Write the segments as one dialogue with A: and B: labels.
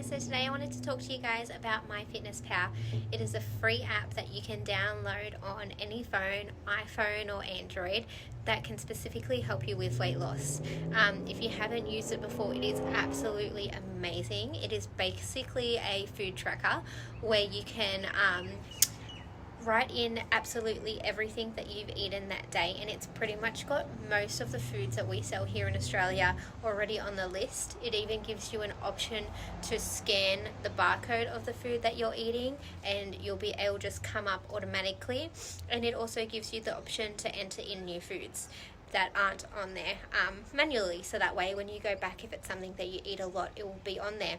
A: guys, so today I wanted to talk to you guys about MyFitnessPal. It is a free app that you can download on any phone, iPhone or Android, that can specifically help you with weight loss. If you haven't used it before, it is absolutely amazing. It is basically a food tracker where you can write in absolutely everything that you've eaten that day, and it's pretty much got most of the foods that we sell here in Australia already on the list. It even gives you an option to scan the barcode of the food that you're eating and you'll be able to just come up automatically, and it also gives you the option to enter in new foods that aren't on there manually, so that way when you go back, if it's something that you eat a lot, it will be on there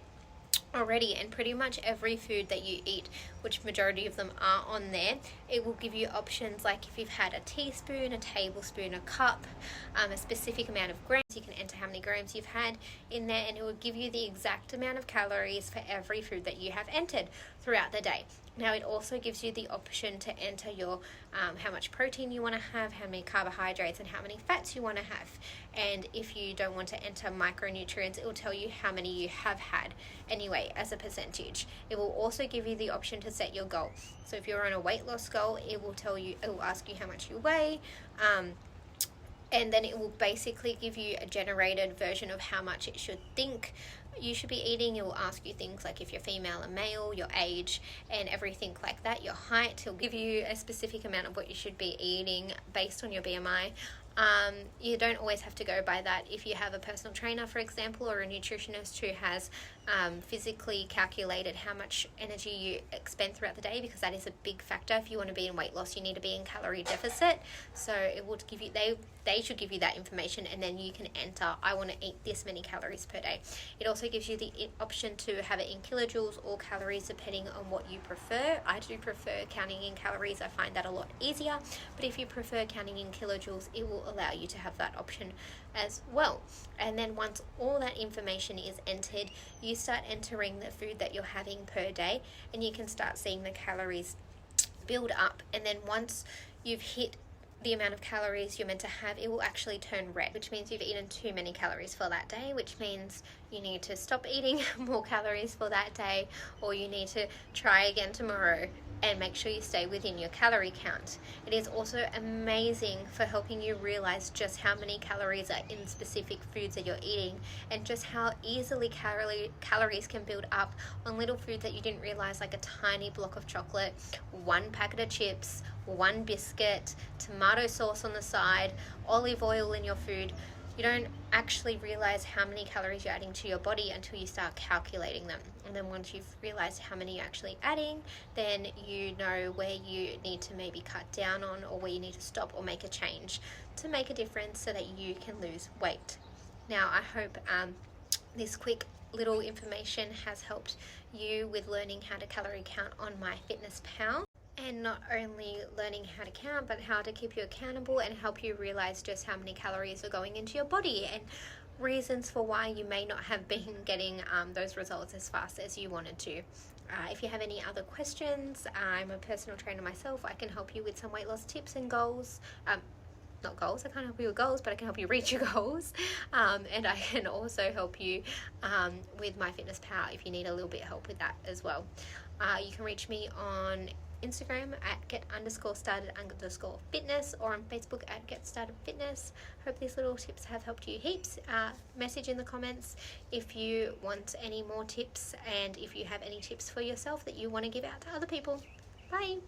A: already. And pretty much every food that you eat, which majority of them are on there, it will give you options like if you've had a teaspoon, a tablespoon, a cup, a specific amount of grams. You can enter how many grams you've had in there, and it will give you the exact amount of calories for every food that you have entered throughout the day. Now it also gives you the option to enter your how much protein you want to have, how many carbohydrates and how many fats you want to have. And if you don't want to enter micronutrients, it will tell you how many you have had anyway as a percentage. It will also give you the option to set your goal. So if you're on a weight loss goal, it will ask you how much you weigh, and then it will basically give you a generated version of how much it should think you should be eating. It will ask you things like if you're female or male, your age, and everything like that, your height. It'll give you a specific amount of what you should be eating based on your BMI. You don't always have to go by that. If you have a personal trainer, for example, or a nutritionist who has physically calculated how much energy you expend throughout the day, because that is a big factor. If you want to be in weight loss, you need to be in calorie deficit. So it will give you, they should give you that information, and then you can enter, I want to eat this many calories per day. It also gives you the option to have it in kilojoules or calories depending on what you prefer. I do prefer counting in calories. I find that a lot easier, but if you prefer counting in kilojoules, it will allow you to have that option as well. And then once all that information is entered, you start entering the food that you're having per day, and you can start seeing the calories build up. And then once you've hit the amount of calories you're meant to have, it will actually turn red, which means you've eaten too many calories for that day, which means you need to stop eating more calories for that day, or you need to try again tomorrow and make sure you stay within your calorie count. It is also amazing for helping you realize just how many calories are in specific foods that you're eating, and just how easily calories can build up on little foods that you didn't realize, like a tiny block of chocolate, one packet of chips, one biscuit, tomato sauce on the side, olive oil in your food. You don't actually realize how many calories you're adding to your body until you start calculating them. And then once you've realized how many you're actually adding, then you know where you need to maybe cut down on, or where you need to stop or make a change to make a difference so that you can lose weight. Now, I hope this quick little information has helped you with learning how to calorie count on MyFitnessPal. And not only learning how to count, but how to keep you accountable and help you realize just how many calories are going into your body, and reasons for why you may not have been getting those results as fast as you wanted to. If you have any other questions, I'm a personal trainer myself. I can help you with some weight loss tips and goals. Not goals, I can't help you with goals, but I can help you reach your goals. And I can also help you with MyFitnessPal if you need a little bit of help with that as well. You can reach me on Instagram at get_started_fitness, or on Facebook at get_started_fitness. Hope these little tips have helped you heaps. Message in the comments if you want any more tips, and if you have any tips for yourself that you want to give out to other people. Bye.